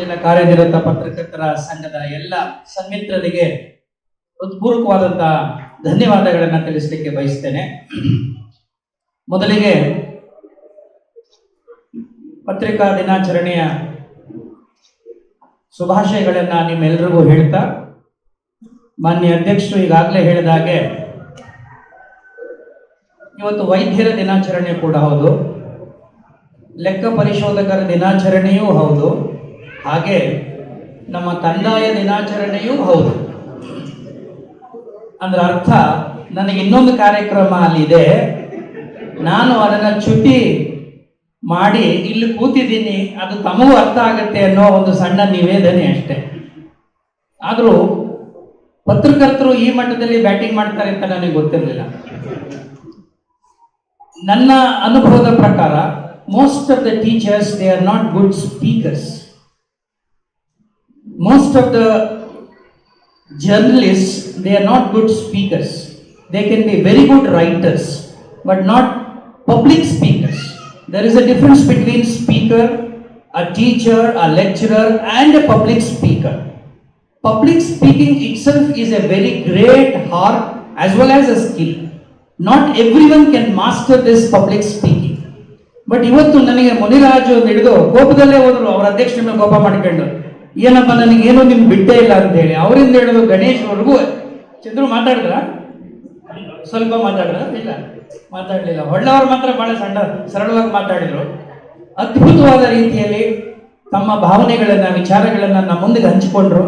ನಾಡಿನ ಕಾರ್ಯನಿರತ ಪತ್ರಕರ್ತರ ಸಂಘದ ಎಲ್ಲ ಸನ್ಮಿತ್ರರಿಗೆ ಹೃತ್ಪೂರ್ವಕವಾದಂತಹ ಧನ್ಯವಾದಗಳನ್ನು ತಿಳಿಸಲಿಕ್ಕೆ ಬಯಸ್ತೇನೆ. ಮೊದಲಿಗೆ ಪತ್ರಿಕಾ ದಿನಾಚರಣೆಯ ಶುಭಾಶಯಗಳನ್ನ ನಿಮ್ಮೆಲ್ಲರಿಗೂ ಹೇಳ್ತಾ, ಮಾನ್ಯ ಅಧ್ಯಕ್ಷರು ಈಗಾಗಲೇ ಹೇಳಿದ ಹಾಗೆ ಇವತ್ತು ವೈದ್ಯರ ದಿನಾಚರಣೆ ಕೂಡ ಹೌದು, ಲೆಕ್ಕ ಪರಿಶೋಧಕರ ದಿನಾಚರಣೆಯೂ ಹೌದು, ಹಾಗೆ ನಮ್ಮ ಕಂದಾಯ ದಿನಾಚರಣೆಯೂ ಹೌದು. ಅಂದ್ರೆ ಅರ್ಥ, ನನಗೆ ಇನ್ನೊಂದು ಕಾರ್ಯಕ್ರಮ ಅಲ್ಲಿದೆ, ನಾನು ಅದನ್ನ ಚ್ಯುತಿ ಮಾಡಿ ಇಲ್ಲಿ ಕೂತಿದ್ದೀನಿ, ಅದು ತಮಗೂ ಅರ್ಥ ಆಗುತ್ತೆ ಅನ್ನೋ ಒಂದು ಸಣ್ಣ ನಿವೇದನೆ ಅಷ್ಟೇ. ಆದರೂ ಪತ್ರಕರ್ತರು ಈ ಮಟ್ಟದಲ್ಲಿ ಬ್ಯಾಟಿಂಗ್ ಮಾಡ್ತಾರೆ ಅಂತ ನನಗೆ ಗೊತ್ತಿರಲಿಲ್ಲ. ನನ್ನ ಅನುಭವದ ಪ್ರಕಾರ most of the teachers, they are not good speakers. Most of the journalists, they are not good speakers. They can be very good writers, but not public speakers. There is a difference between speaker, a teacher, a lecturer, and a public speaker. Public speaking itself is a very great art as well as a skill. Not everyone can master this public speaking. But ಇವತ್ತು ನನಗೆ ಮುನಿರಾಜು ಹಿಡಿದು ಕೋಪದಲ್ಲೇ ಹೋದ್ರು, ಅವರ ಅಧ್ಯಕ್ಷರ ಮೇಲೆ ಕೋಪ ಮಾಡಿಕೊಂಡು, ಏನಪ್ಪ ನನಗೇನು ನಿಮ್ಗೆ ಬಿಟ್ಟೇ ಇಲ್ಲ ಅಂತ ಹೇಳಿ. ಅವರಿಂದ ಹಿಡಿದು ಗಣೇಶ್ ಅವ್ರಿಗೂ. ಚಂದ್ರು ಮಾತಾಡಿದ್ರ? ಸ್ವಲ್ಪ ಮಾತಾಡಿದ್ರ? ಇಲ್ಲ, ಮಾತಾಡಲಿಲ್ಲ. ಹೊಳ್ಳವರು ಮಾತ್ರ ಬಹಳ ಸರಳವಾಗಿ ಮಾತಾಡಿದ್ರು. ಅದ್ಭುತವಾದ ರೀತಿಯಲ್ಲಿ ತಮ್ಮ ಭಾವನೆಗಳನ್ನ, ವಿಚಾರಗಳನ್ನ ನಮ್ಮ ಮುಂದೆ ಹಂಚಿಕೊಂಡ್ರು.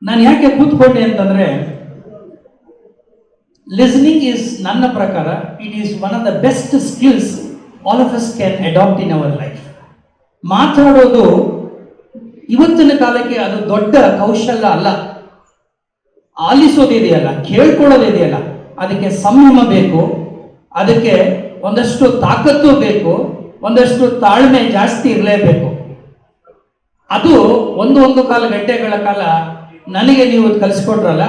ನಾನು ಯಾಕೆ ಕೂತ್ಕೊಂಡೆ ಅಂತಂದ್ರೆ, ಲಿಸ್ನಿಂಗ್ ಈಸ್, ನನ್ನ ಪ್ರಕಾರ it is one of the best skills all of us can adopt in our life. ಮಾತಾಡೋದು ಇವತ್ತಿನ ಕಾಲಕ್ಕೆ ಅದು ದೊಡ್ಡ ಕೌಶಲ್ಯ ಅಲ್ಲ. ಆಲಿಸೋದಿದೆಯಲ್ಲ, ಕೇಳ್ಕೊಳ್ಳೋದಿದೆಯಲ್ಲ, ಅದಕ್ಕೆ ಸಂಯಮ ಬೇಕು, ಅದಕ್ಕೆ ಒಂದಷ್ಟು ತಾಕತ್ತು ಬೇಕು, ಒಂದಷ್ಟು ತಾಳ್ಮೆ ಜಾಸ್ತಿ ಇರಲೇಬೇಕು. ಅದು ಒಂದು ಕಾಲು ಗಂಟೆಗಳ ಕಾಲ ನನಗೆ ನೀವು ಕಲಿಸ್ಕೊಟ್ರಲ್ಲ,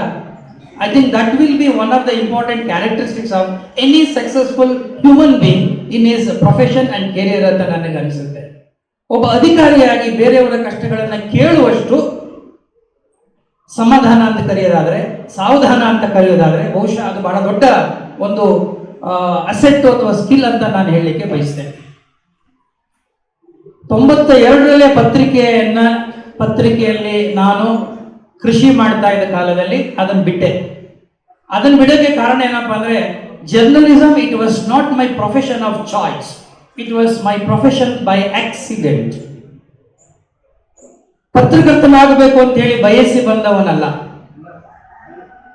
I think that will be one of the important characteristics of any successful human being in his profession and career ಅಂತ ನನಗೆ ಅನಿಸುತ್ತೆ. ಒಬ್ಬ ಅಧಿಕಾರಿಯಾಗಿ ಬೇರೆಯವರ ಕಷ್ಟಗಳನ್ನ ಕೇಳುವಷ್ಟು ಸಮಾಧಾನ ಅಂತ ಕರೆಯೋದಾದ್ರೆ, ಸಾವಧಾನ ಅಂತ ಕರೆಯೋದಾದ್ರೆ, ಬಹುಶಃ ಅದು ಬಹಳ ದೊಡ್ಡ ಒಂದು ಅಸೆಟ್ ಅಥವಾ ಸ್ಕಿಲ್ ಅಂತ ನಾನು ಹೇಳಲಿಕ್ಕೆ ಬಯಸ್ತೇನೆ. 92ರಲ್ಲೇ ಪತ್ರಿಕೆಯಲ್ಲಿ ನಾನು ಕೃಷಿ ಮಾಡ್ತಾ ಇದ್ದ ಕಾಲದಲ್ಲಿ ಅದನ್ನು ಬಿಟ್ಟೆ. ಅದನ್ನು ಬಿಡೋಕ್ಕೆ ಕಾರಣ ಏನಪ್ಪಾ ಅಂದ್ರೆ, journalism it was not my profession of choice, it was my profession by accident. ಪತ್ರಕರ್ತನಾಗಬೇಕು ಅಂತ ಹೇಳಿ ಬಯಸಿ ಬಂದವನಲ್ಲ.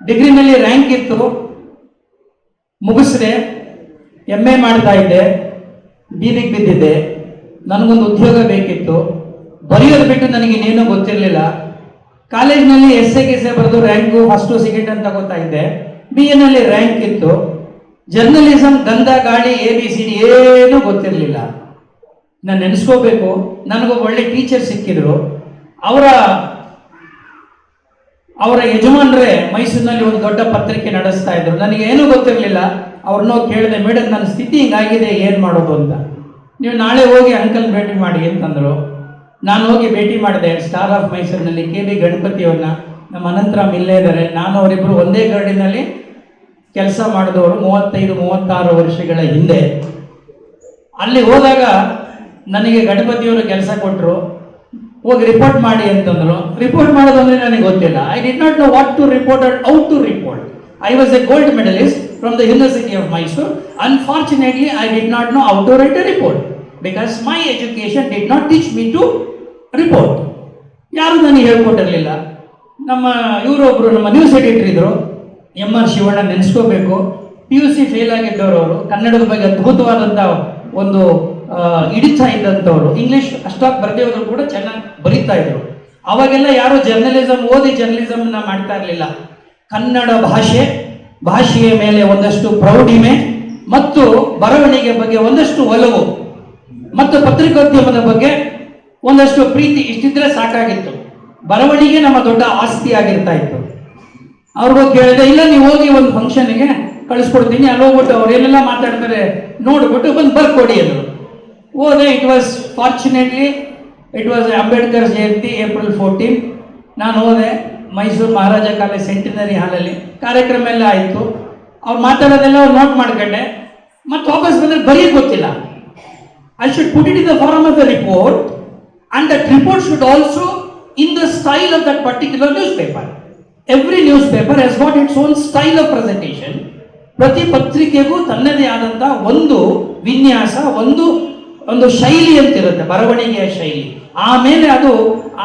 ಡಿಗ್ರಿನಲ್ಲಿ ರ್ಯಾಂಕ್ ಇತ್ತು, ಮುಗಿಸಿದೆ, MA ಮಾಡ್ತಾ ಇದ್ದೆ, ಬೀದಿಗೆ ಬಿದ್ದಿದ್ದೆ. ನನಗೊಂದು ಉದ್ಯೋಗ ಬೇಕಿತ್ತು. ಬರೆಯೋದು ಬಿಟ್ಟು ನನಗಿನ್ನೇನೂ ಗೊತ್ತಿರಲಿಲ್ಲ. ಕಾಲೇಜ್ನಲ್ಲಿ ಎಸ್ಸೆ ಬರೆದು ರ್ಯಾಂಕು ಫಸ್ಟು ಸೆಕೆಂಡ್ ಅಂತ ತಗೋತಾ ಇದ್ದೆ. BA ನಲ್ಲಿ ರ್ಯಾಂಕ್ ಇತ್ತು. ಜರ್ನಲಿಸಮ್ ಗಂಧ ಗಾಳಿ ABCD ಏನೂ ಗೊತ್ತಿರಲಿಲ್ಲ. ನಾನು ನೆನೆಸ್ಕೋಬೇಕು, ನನಗೊಬ್ಬ ಒಳ್ಳೆ ಟೀಚರ್ ಸಿಕ್ಕಿದ್ರು. ಅವರ ಯಜಮಾನ್ರೆ ಮೈಸೂರಿನಲ್ಲಿ ಒಂದು ದೊಡ್ಡ ಪತ್ರಿಕೆ ನಡೆಸ್ತಾ ಇದ್ರು. ನನಗೆ ಏನೂ ಗೊತ್ತಿರಲಿಲ್ಲ. ಅವ್ರನ್ನೋ ಕೇಳಿದೆ, ಮೇಡಮ್ ನನ್ನ ಸ್ಥಿತಿ ಹಿಂಗಾಗಿದೆ, ಏನು ಮಾಡೋದು ಅಂತ. ನೀವು ನಾಳೆ ಹೋಗಿ ಅಂಕಲ್ ಭೇಟಿ ಮಾಡಿ ಅಂತಂದರು. ನಾನು ಹೋಗಿ ಭೇಟಿ ಮಾಡಿದೆ. ಸ್ಟಾರ್ ಆಫ್ ಮೈಸೂರಿನಲ್ಲಿ KB ಗಣಪತಿಯವ್ರನ್ನ, ನಮ್ಮ ಅನಂತರಾಮ್ ಇಲ್ಲೇ ಇದ್ದಾರೆ. ನಾನು ಅವರಿಬ್ಬರು ಒಂದೇ ಗರಡಿನಲ್ಲಿ ಕೆಲಸ ಮಾಡಿದವರು 35-36 ವರ್ಷಗಳ ಹಿಂದೆ. ಅಲ್ಲಿ ಹೋದಾಗ ನನಗೆ ಗಣಪತಿಯವರು ಕೆಲಸ ಕೊಟ್ಟರು. ಹೋಗಿ ರಿಪೋರ್ಟ್ ಮಾಡಿ ಅಂತಂದ್ರು. ರಿಪೋರ್ಟ್ ಮಾಡೋದಂದ್ರೆ ನನಗೆ ಗೊತ್ತಿಲ್ಲ. I did not know what to report and how to report. I was a gold medalist from the university of Mysuru. Unfortunately I did not know how to write a report because my education did not teach me to report. ಯಾರು ನನಗೆ ಹೇಳ್ಕೊಟ್ಟಿರಲಿಲ್ಲ. ನಮ್ಮ ಇವರೊಬ್ಬರು ನಮ್ಮ news editor ಇದ್ರು, MR Shivanna, ನೆನೆಸ್ಕೋಬೇಕು. PUC fail ಆಗಿದ್ದವರು ಅವರು. ಕನ್ನಡದ ಬಗ್ಗೆ ಅದ್ಭುತವಾದಂಥ ಒಂದು ಹಿಡಿತಾ ಇದ್ದಂಥವ್ರು. ಇಂಗ್ಲಿಷ್ ಅಷ್ಟಾಗಿ ಬರದೇ ಹೋದ್ರು ಕೂಡ ಚೆನ್ನಾಗಿ ಬರೀತಾ ಇದ್ರು. ಅವಾಗೆಲ್ಲ ಯಾರು ಜರ್ನಲಿಸಮ್ ಓದಿ ಜರ್ನಲಿಸಮ್ನ ಮಾಡ್ತಾ ಇರಲಿಲ್ಲ. ಕನ್ನಡ ಭಾಷೆಯ ಮೇಲೆ ಒಂದಷ್ಟು ಪ್ರೌಢಿಮೆ ಮತ್ತು ಬರವಣಿಗೆ ಬಗ್ಗೆ ಒಂದಷ್ಟು ಒಲವು ಮತ್ತು ಪತ್ರಿಕೋದ್ಯಮದ ಬಗ್ಗೆ ಒಂದಷ್ಟು ಪ್ರೀತಿ ಇಷ್ಟಿದ್ರೆ ಸಾಕಾಗಿತ್ತು. ಬರವಣಿಗೆ ನಮ್ಮ ದೊಡ್ಡ ಆಸ್ತಿ ಆಗಿರ್ತಾ ಇತ್ತು. ಅವ್ರಿಗೂ ಕೇಳಿದೆ, ಇಲ್ಲ ನೀವು ಹೋಗಿ ಒಂದು ಫಂಕ್ಷನ್ಗೆ ಕಳಿಸ್ಕೊಡ್ತೀನಿ, ಅಲ್ಲಿ ಹೋಗ್ಬಿಟ್ಟು ಅವ್ರು ಏನೆಲ್ಲ ಮಾತಾಡ್ತಾರೆ ನೋಡ್ಬಿಟ್ಟು ಬಂದು ಬರ್ಕೊಡಿ ಅಂದರು. ಹೋದೆ. It was fortunately it was Ambedkar Jayanti April 14. ನಾನು ಹೋದೆ ಮೈಸೂರು ಮಹಾರಾಜ ಕಾಲೇಜ್ ಸೆಂಟಿನರಿ ಹಾಲಲ್ಲಿ, ಕಾರ್ಯಕ್ರಮ ಎಲ್ಲ ಆಯಿತು. ಅವ್ರು ಮಾತಾಡೋದೆಲ್ಲ ಅವ್ರು ನೋಟ್ ಮಾಡ್ಕೊಂಡೆ, ಮತ್ತೆ ವಾಪಸ್ ಬಂದರೆ ಬರೀಕ್ ಗೊತ್ತಿಲ್ಲ. I should put it in the form of a report, and that report should also in the style of that particular newspaper. Every newspaper has got its own style of presentation. ಪ್ರತಿ ಪತ್ರಿಕೆಗೂ ತನ್ನದೇ ಆದಂತಹ ಒಂದು ವಿನ್ಯಾಸ, ಒಂದು ಶೈಲಿ ಅಂತಿರುತ್ತೆ, ಬರವಣಿಗೆಯ ಶೈಲಿ. ಆಮೇಲೆ ಅದು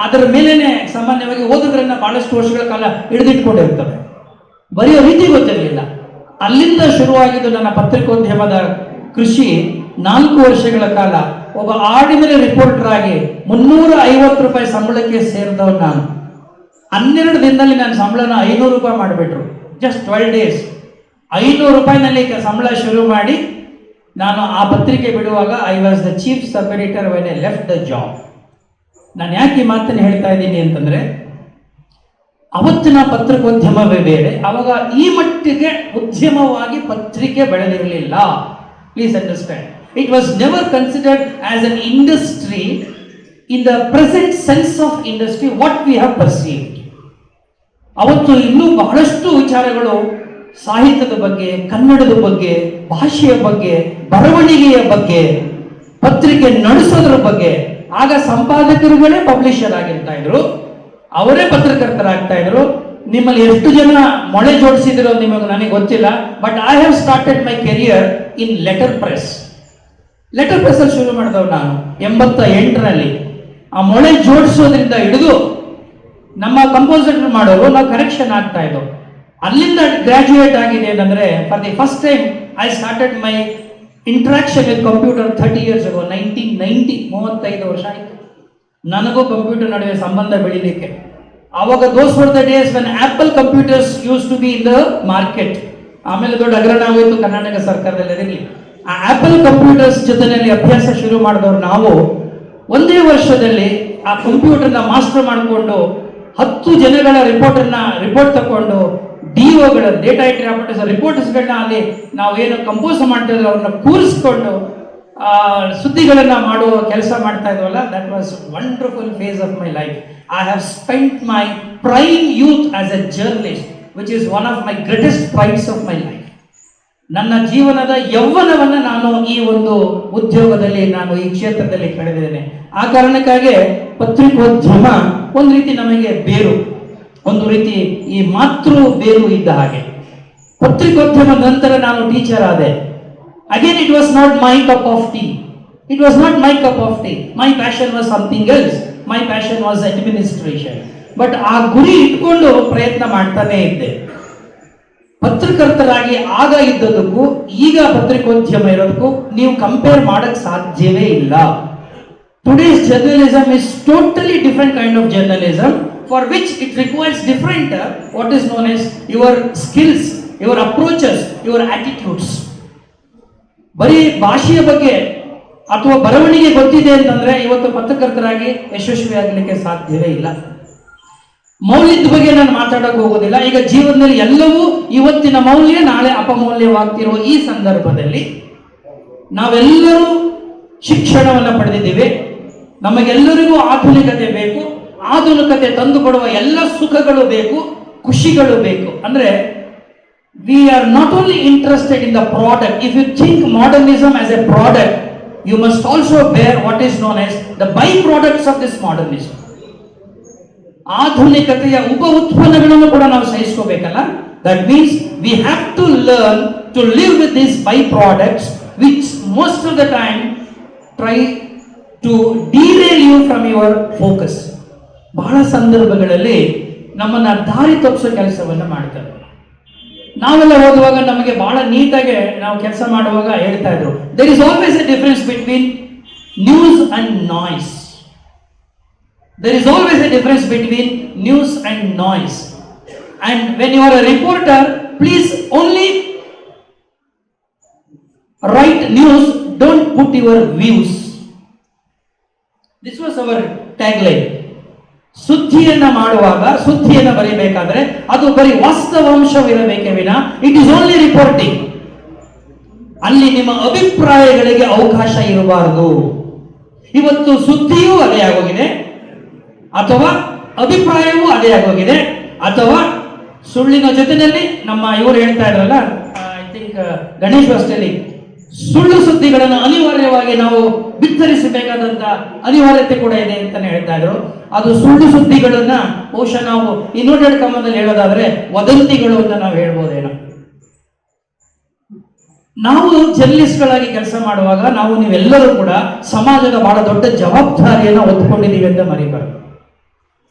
ಅದರ ಮೇಲೇನೆ ಸಾಮಾನ್ಯವಾಗಿ ಓದುಗರನ್ನ ಬಹಳಷ್ಟು ವರ್ಷಗಳ ಕಾಲ ಹಿಡಿದಿಟ್ಕೊಂಡಿರ್ತವೆ. ಬರೆಯೋ ರೀತಿ ಗೊತ್ತಿರಲಿಲ್ಲ. ಅಲ್ಲಿಂದ ಶುರುವಾಗಿದ್ದು ನನ್ನ ಪತ್ರಿಕೋದ್ಯಮದ ಕೃಷಿ. 4 ವರ್ಷಗಳ ಕಾಲ ಒಬ್ಬ ಆರ್ಡಿನರಿ ರಿಪೋರ್ಟರ್ ಆಗಿ 350 ರೂಪಾಯಿ ಸಂಬಳಕ್ಕೆ ಸೇರಿದವನು ನಾನು. 12 ದಿನದಲ್ಲಿ ನನ್ನ ಸಂಬಳನ 500 ರೂಪಾಯಿ ಮಾಡಿಬಿಟ್ರು. ಜಸ್ಟ್ 12 ಡೇಸ್ 500 ರೂಪಾಯಿನಲ್ಲಿ ಸಂಬಳ ಶುರು ಮಾಡಿ ನಾನು ಆ ಪತ್ರಿಕೆ ಬಿಡುವಾಗ I was the chief sub editor when I left the job. ನಾನು ಯಾಕೆ ಈ ಮಾತನ್ನು ಹೇಳ್ತಾ ಇದ್ದೀನಿ ಅಂತಂದ್ರೆ, ಅವತ್ತಿನ ಪತ್ರಿಕೋದ್ಯಮವೇ ಬೇರೆ. ಅವಾಗ ಈ ಮಟ್ಟಿಗೆ ಉದ್ಯಮವಾಗಿ ಪತ್ರಿಕೆ ಬೆಳೆದಿರಲಿಲ್ಲ. Please understand, it was never considered as an industry in the present sense of industry what we have perceived. ಅವತ್ತು ಇನ್ನೂ ಬಹಳಷ್ಟು ವಿಚಾರಗಳು ಸಾಹಿತ್ಯದ ಬಗ್ಗೆ, ಕನ್ನಡದ ಬಗ್ಗೆ, ಭಾಷೆಯ ಬಗ್ಗೆ, ಬರವಣಿಗೆಯ ಬಗ್ಗೆ, ಪತ್ರಿಕೆ ನಡೆಸೋದ್ರ ಬಗ್ಗೆ. ಆಗ ಸಂಪಾದಕರುಗಳೇ ಪಬ್ಲಿಷರ್ ಆಗಿರ್ತಾ ಇದ್ರು, ಅವರೇ ಪತ್ರಕರ್ತರಾಗ್ತಾ ಇದ್ರು. ನಿಮ್ಮಲ್ಲಿ ಎಷ್ಟು ಜನ ಮೊಳೆ ಜೋಡಿಸಿದಿರೋ ನನಗೆ ಗೊತ್ತಿಲ್ಲ, but I have started my career in letter press. Letter press ಅಲ್ಲಿ ಶುರು ಮಾಡಿದವು ನಾನು 88ರಲ್ಲಿ. ಆ ಮೊಳೆ ಜೋಡಿಸೋದ್ರಿಂದ ಹಿಡಿದು ನಮ್ಮ ಕಂಪೋಸಿಟರ್ ಮಾಡೋರು ನಾವು ಕರೆಕ್ಷನ್ ಆಗ್ತಾ ಇದ್ದವು. ಅಲ್ಲಿಂದ ಗ್ರಾಜುಯೇಟ್ ಆಗಿದೆ ಏನಂದ್ರೆ, for the first time I started my interaction with computer 30 years ago, 1990. 35 ವರ್ಷ ಆಯಿತು ನನಗೂ ಕಂಪ್ಯೂಟರ್ ನಡುವೆ ಸಂಬಂಧ ಬೆಳಿಲಿಕ್ಕೆ. ಆವಾಗ those were the days when Apple computers used to be in the market. ಆಮೇಲೆ ದೊಡ್ಡ ಹಗರಣ ಆಗೋಯ್ತು ಕರ್ನಾಟಕ ಸರ್ಕಾರದಲ್ಲಿ. ಇರಲಿ, ಆ ಆಪಲ್ ಕಂಪ್ಯೂಟರ್ಸ್ ಜೊತೆಯಲ್ಲಿ ಅಭ್ಯಾಸ ಶುರು ಮಾಡಿದವರು ನಾವು. ಒಂದೇ ವರ್ಷದಲ್ಲಿ ಆ ಕಂಪ್ಯೂಟರ್ನ ಮಾಸ್ಟರ್ ಮಾಡಿಕೊಂಡು 10 ಜನಗಳ ರಿಪೋರ್ಟ್ ತಗೊಂಡು ಡಿಒಗಳ ಡೇಟಾ ಎಂಟ್ರಿ ಆಪರೇಟರ್ಸ್ ರಿಪೋರ್ಟರ್ಸ್ಗಳನ್ನ ಅಲ್ಲಿ ನಾವು ಏನು ಕಂಪೋಸ್ ಮಾಡ್ತಾ ಇದ್ವಿ ಅವ್ರನ್ನ ಕೂರಿಸ್ಕೊಂಡು ಸುದ್ದಿಗಳನ್ನ ಮಾಡುವ ಕೆಲಸ ಮಾಡ್ತಾ ಇದ್ವಲ್ಲ. That was wonderful phase of my life. I have spent my prime youth as a journalist, which is one of my greatest prides of my life. ನನ್ನ ಜೀವನದ ಯೌವನವನ್ನು ನಾನು ಈ ಒಂದು ಉದ್ಯೋಗದಲ್ಲಿ, ನಾನು ಈ ಕ್ಷೇತ್ರದಲ್ಲಿ ಕಳೆದಿದ್ದೇನೆ. ಆ ಕಾರಣಕ್ಕಾಗಿ ಪತ್ರಿಕೋದ್ಯಮ ಒಂದು ರೀತಿ ನಮಗೆ ಬೇರು, ಒಂದು ರೀತಿ ಈ ಮಾತೃ ಬೇರು ಇದ್ದ ಹಾಗೆ. ಪತ್ರಿಕೋದ್ಯಮ ನಂತರ ನಾನು ಟೀಚರ್ ಆದೆ. Again it was not my cup of tea. It was not my cup of tea. My passion was something else. My passion was administration. But ಆ ಗುರಿ ಇಟ್ಕೊಂಡು ಪ್ರಯತ್ನ ಮಾಡ್ತಾನೆ ಇದ್ದೆ. ಪತ್ರಕರ್ತರಾಗಿ ಆಗ ಇದ್ದದಕ್ಕೂ ಈಗ ಪತ್ರಿಕೋದ್ಯಮ ಇರೋದಕ್ಕೂ ನೀವು ಕಂಪೇರ್ ಮಾಡಕ್ ಸಾಧ್ಯವೇ ಇಲ್ಲ. Today's journalism is totally different kind of journalism, for which it requires different what is known as your skills, your approaches, your attitudes. ಬರೀ ಭಾಷೆಯ ಬಗ್ಗೆ ಅಥವಾ ಬರವಣಿಗೆ ಗೊತ್ತಿದೆ ಅಂತಂದ್ರೆ ಇವತ್ತು ಪತ್ರಕರ್ತರಾಗಿ ಯಶಸ್ವಿ ಆಗಲಿಕ್ಕೆ ಸಾಧ್ಯವೇ ಇಲ್ಲ. ಮೌಲ್ಯದ ಬಗ್ಗೆ ನಾನು ಮಾತಾಡಕ್ಕೆ ಹೋಗೋದಿಲ್ಲ. ಈಗ ಜೀವನದಲ್ಲಿ ಎಲ್ಲವೂ ಇವತ್ತಿನ ಮೌಲ್ಯ ನಾಳೆ ಅಪಮೌಲ್ಯವಾಗ್ತಿರುವ ಈ ಸಂದರ್ಭದಲ್ಲಿ ನಾವೆಲ್ಲರೂ ಶಿಕ್ಷಣವನ್ನು ಪಡೆದಿದ್ದೇವೆ. ನಮಗೆಲ್ಲರಿಗೂ ಆಧುನಿಕತೆ ಬೇಕು. ಆಧುನಿಕತೆ ತಂದುಕೊಡುವ ಎಲ್ಲ ಸುಖಗಳು ಬೇಕು, ಖುಷಿಗಳು ಬೇಕು. ಅಂದ್ರೆ we are not only interested in the product. If you think modernism as a product, you must also bear what is known as the byproducts of this modernism. ಆಧುನಿಕತೆಯ ಉಪ ಉತ್ಪನ್ನಗಳನ್ನು ಕೂಡ ನಾವು ಸಹಿಸ್ಕೋಬೇಕಲ್ಲ. That means we have to learn to live with this byproducts which most of the time try to derail you from your focus. ಬಹಳ ಸಂದರ್ಭಗಳಲ್ಲಿ ನಮ್ಮನ್ನ ದಾರಿ ತಪ್ಪಿಸೋ ಕೆಲಸವನ್ನು ಮಾಡ್ತಾರೆ. ನಾವೆಲ್ಲ ಓದುವಾಗ ನಮಗೆ ಬಹಳ ನೀಟಾಗಿ ನಾವು ಕೆಲಸ ಮಾಡುವಾಗ ಹೇಳ್ತಾ ಇದ್ರು, there is always a difference between news and noise. There is always a difference between news and noise. And when you are a reporter, please only write news, don't put your views. This was our tagline. ಸುದ್ದಿಯನ್ನ ಮಾಡುವಾಗ, ಸುದ್ದಿಯನ್ನ ಬರೀಬೇಕಾದ್ರೆ ಅದು ಬರೀ ವಾಸ್ತವಾಂಶವಿರಬೇಕೇ ವಿನ it is only reporting. ಅಲ್ಲಿ ನಿಮ್ಮ ಅಭಿಪ್ರಾಯಗಳಿಗೆ ಅವಕಾಶ ಇರಬಾರದು. ಇವತ್ತು ಸುದ್ದಿಯೂ ಅದೇ ಆಗೋಗಿದೆ, ಅಥವಾ ಅಭಿಪ್ರಾಯವೂ ಅದೇ ಆಗೋಗಿದೆ, ಅಥವಾ ಸುಳ್ಳಿನ ಜೊತೆಯಲ್ಲಿ ನಮ್ಮ ಇವರು ಹೇಳ್ತಾ ಇದ್ರಲ್ಲ, ಐ ಥಿಂಕ್ ಗಣೇಶ್ ವಾಸ್ಟಲ್ಲಿ, ಸುಳ್ಳು ಸುದ್ದಿಗಳನ್ನು ಅನಿವಾರ್ಯವಾಗಿ ನಾವು ಬಿತ್ತರಿಸಬೇಕಾದಂತ ಅನಿವಾರ್ಯತೆ ಕೂಡ ಇದೆ ಅಂತಾನೆ ಹೇಳ್ತಾ ಇದ್ರು. ಅದು ಸುಳ್ಳು ಸುದ್ದಿಗಳನ್ನ ಬಹುಶಃ ನಾವು ಇನ್ವರ್ಟೆಡ್ ಕಾಮದಲ್ಲಿ ಹೇಳೋದಾದ್ರೆ ವದಂತಿಗಳು ಅಂತ ನಾವು ಹೇಳ್ಬೋದೇನೋ. ನಾವು ಜರ್ನಲಿಸ್ಟ್ಗಳಾಗಿ ಕೆಲಸ ಮಾಡುವಾಗ ನಾವು ನೀವೆಲ್ಲರೂ ಕೂಡ ಸಮಾಜದ ಬಹಳ ದೊಡ್ಡ ಜವಾಬ್ದಾರಿಯನ್ನು ಹೊತ್ಕೊಂಡಿದ್ದೀವಿ ಅಂತ ಮರಿಬಾರ್ದು.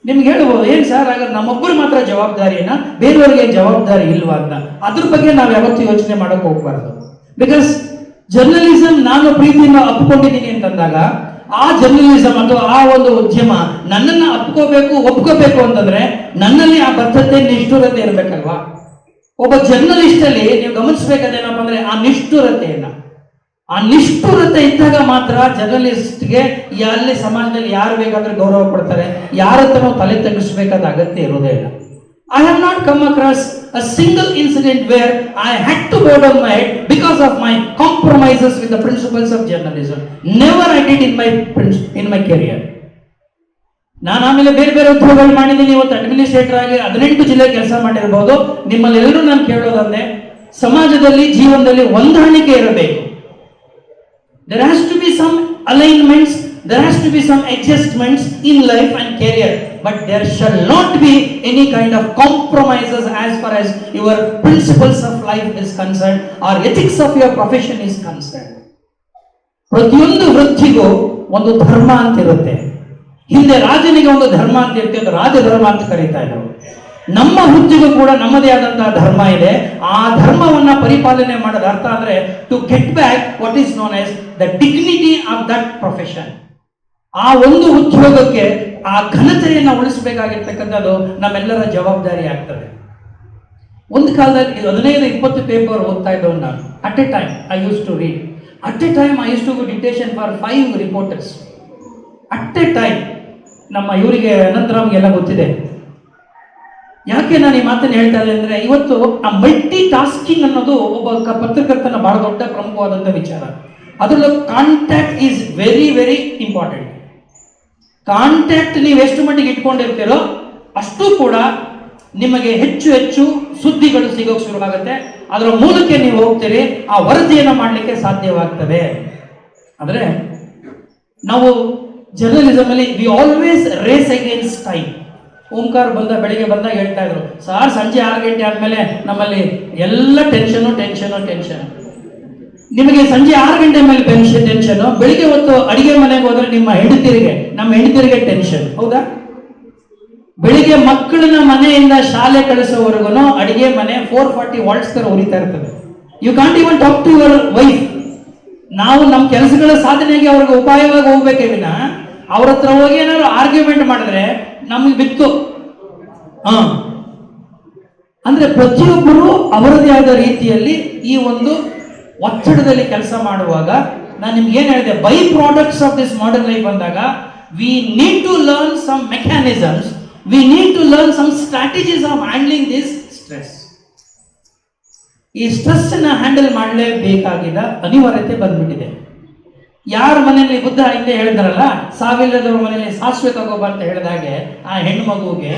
ನಿಮ್ಗೆ ಹೇಳ್ಬೋದು, ಏನ್ ಸರ್ ಹಾಗಾದ್ರೆ ನಮ್ಮೊಬ್ಬರು ಮಾತ್ರ ಜವಾಬ್ದಾರಿಯನ್ನ, ಬೇರೆಯವರಿಗೆ ಜವಾಬ್ದಾರಿ ಇಲ್ವಾ ಅಂತ. ಅದ್ರ ಬಗ್ಗೆ ನಾವು ಯಾವತ್ತೂ ಯೋಚನೆ ಮಾಡಕ್ ಹೋಗ್ಬಾರ್ದು. ಬಿಕಾಸ್ ಜರ್ನಲಿಸಂ ನಾನು ಪ್ರೀತಿಯಿಂದ ಅಪ್ಕೊಂಡಿದ್ದೀನಿ ಅಂತಂದಾಗ ಆ ಜರ್ನಲಿಸಂ ಅಥವಾ ಆ ಒಂದು ಉದ್ಯಮ ನನ್ನನ್ನ ಒಪ್ಕೋಬೇಕು ಅಂತಂದ್ರೆ ನನ್ನಲ್ಲಿ ಆ ಬದ್ಧತೆ, ನಿಷ್ಠುರತೆ ಇರಬೇಕಲ್ವಾ. ಒಬ್ಬ ಜರ್ನಲಿಸ್ಟ್ ಅಲ್ಲಿ ನೀವು ಗಮನಿಸಬೇಕಾದೇನಪ್ಪ ಅಂದ್ರೆ ಆ ನಿಷ್ಠುರತೆ ಇದ್ದಾಗ ಮಾತ್ರ ಜರ್ನಲಿಸ್ಟ್ಗೆ ಅಲ್ಲಿ ಸಮಾಜದಲ್ಲಿ ಯಾರು ಬೇಕಾದ್ರೂ ಗೌರವ ಕೊಡ್ತಾರೆ, ಯಾರ ಹತ್ರ ನಾವು ತಲೆ ತಗ್ಗಿಸಬೇಕಾದ ಅಗತ್ಯ ಇರೋದೇ ಇಲ್ಲ. I have not come across a single incident where I had to bow down my head because of my compromises with the principles of journalism. Never I did in my career. ನಾನು ಆಮೇಲೆ ಬೇರೆ ಬೇರೆ ಉದ್ಯೋಗಗಳು ಮಾಡಿದ್ದೀನಿ. ಇವತ್ತು administrator ಆಗಿ 18 ಜಿಲ್ಲೆ ಕೆಲಸ ಮಾಡಿರಬಹುದು. ನಿಮ್ಮಲ್ಲಿ ಎಲ್ಲರೂ ನಾನು ಕೇಳೋದಂದ್ರೆ, ಸಮಾಜದಲ್ಲಿ ಜೀವನದಲ್ಲಿ ಹೊಂದಾಣಿಕೆ ಇರಬೇಕು. There has to be some alignments, there has to be some adjustments in life and career, but there shall not be any kind of compromises as far as your principles of life is concerned or ethics of your profession is concerned. ಪ್ರತಿಯೊಂದು ವೃತ್ತಿಗೂ ಒಂದು ಧರ್ಮ ಅಂತ ಇರುತ್ತೆ. ಹಿಂದೆ ರಾಜನಿಗೆ ಒಂದು ಧರ್ಮ ಅಂತ ಇರುತ್ತೆ, ಅದು ರಾಜಧರ್ಮ ಅಂತ ಕರೀತಾ ಇದ್ರು. ನಮ್ಮ ವೃತ್ತಿಗೂ ಕೂಡ ನಮ್ಮದೇ ಆದಂತಹ ಧರ್ಮ ಇದೆ. ಆ ಧರ್ಮವನ್ನ ಪರಿಪಾಲನೆ ಮಾಡೋದ ಅರ್ಥ ಅಂದ್ರೆ to get back what is known as the dignity of that profession. ಆ ಒಂದು ಉದ್ಯೋಗಕ್ಕೆ ಆ ಘನತೆಯನ್ನು ಉಳಿಸಬೇಕಾಗಿರ್ತಕ್ಕಂಥದ್ದು ನಮ್ಮೆಲ್ಲರ ಜವಾಬ್ದಾರಿ ಆಗ್ತದೆ. ಒಂದು ಕಾಲದಲ್ಲಿ 15-20 ಪೇಪರ್ ಓದ್ತಾ ಇದ್ದವನು ನಾನು. At a time I use to read. At a time I use to go dictation for 5 reporters. At a time. ನಮ್ಮ ಇವರಿಗೆ ಅನಂತರಾಮ್ಗೆಲ್ಲ ಗೊತ್ತಿದೆ. ಯಾಕೆ ನಾನು ಈ ಮಾತನ್ನು ಹೇಳ್ತಾ ಇದ್ದೆ ಅಂದ್ರೆ, ಇವತ್ತು ಆ ಮಲ್ಟಿ ಟಾಸ್ಕಿಂಗ್ ಅನ್ನೋದು ಒಬ್ಬ ಪತ್ರಕರ್ತನ ಬಹಳ ದೊಡ್ಡ ಪ್ರಮುಖವಾದಂಥ ವಿಚಾರ. ಅದರಲ್ಲೂ contact is very very important. Contact ನೀವು ಎಷ್ಟು ಮಟ್ಟಿಗೆ ಇಟ್ಕೊಂಡಿರ್ತೀರೋ ಅಷ್ಟು ಕೂಡ ನಿಮಗೆ ಹೆಚ್ಚು ಹೆಚ್ಚು ಸುದ್ದಿಗಳು ಸಿಗೋಕೆ ಶುರುವಾಗುತ್ತೆ. ಅದರ ಮೂಲಕ ನೀವು ಹೋಗ್ತೀರಿ, ಆ ವರದಿಯನ್ನು ಮಾಡಲಿಕ್ಕೆ ಸಾಧ್ಯವಾಗ್ತದೆ. ಆದರೆ ನಾವು ಜರ್ನಲಿಸಮ್ ಅಲ್ಲಿ we always race against time. Omkara ಬೆಳಿಗ್ಗೆ ಬಂದಾಗ ಹೇಳ್ತಾ ಇದ್ರು, ಸಾರ್ ಸಂಜೆ 6 ಗಂಟೆ ಆದ್ಮೇಲೆ ನಮ್ಮಲ್ಲಿ ಎಲ್ಲ ಟೆನ್ಷನ್. ನಿಮಗೆ ಸಂಜೆ 6 ಗಂಟೆ ಮೇಲೆ ಟೆನ್ಷನ್, ಬೆಳಿಗ್ಗೆ ಹೊತ್ತು ಅಡಿಗೆ ಮನೆಗೆ ಹೋದ್ರೆ ನಮ್ಮ ಹೆಂಡತಿರಿಗೆ ಟೆನ್ಷನ್. ಹೌದಾ? ಬೆಳಿಗ್ಗೆ ಮಕ್ಕಳನ್ನ ಮನೆಯಿಂದ ಶಾಲೆ ಕಳಿಸೋವರೆಗೂ ಅಡಿಗೆ ಮನೆ 440 ವಾಟ್ಸ್ ತರ ಉರಿತಾ ಇರ್ತದೆ. You can't even talk to your wife. ನಾವು ನಮ್ಮ ಕೆಲಸಗಳ ಸಾಧನೆಗೆ ಅವ್ರಿಗೆ ಉಪಾಯವಾಗಿ ಹೋಗ್ಬೇಕೇ ವಿನ ಅವ್ರ ಹತ್ರ ಹೋಗಿ ಏನಾದ್ರು ಆರ್ಗ್ಯುಮೆಂಟ್ ಮಾಡಿದ್ರೆ ನಮ್ಗೆ ಬಿತ್ತು. ಅಂದ್ರೆ ಪ್ರತಿಯೊಬ್ಬರು ಅವರದೇ ಆದ ರೀತಿಯಲ್ಲಿ ಈ ಒಂದು ಒತ್ತಡದಲ್ಲಿ ಕೆಲಸ ಮಾಡುವಾಗ, ನಾನು ನಿಮ್ಗೆ ಏನ್ ಹೇಳಿದೆ, byproducts of this modern life ಅಂದಾಗ we need to learn some mechanisms, we need to learn some strategies of handling this stress. ಈ ಸ್ಟ್ರೆಸ್ ಅನ್ನ ಹ್ಯಾಂಡಲ್ ಮಾಡಲೇಬೇಕಾಗಿದ್ದ ಅನಿವಾರ್ಯತೆ ಬಂದ್ಬಿಟ್ಟಿದೆ. ಯಾರ ಮನೆಯಲ್ಲಿ ಬುದ್ಧ ಹಿಂದೆ ಹೇಳಿದಾರಲ್ಲ, ಸಾವಿಲ್ಲದವ್ರ ಮನೆಯಲ್ಲಿ ಸಾಸಿವೆ ತಗೋಬ ಅಂತ ಹೇಳಿದಾಗೆ ಆ ಹೆಣ್ಣು ಮಗುವಿಗೆ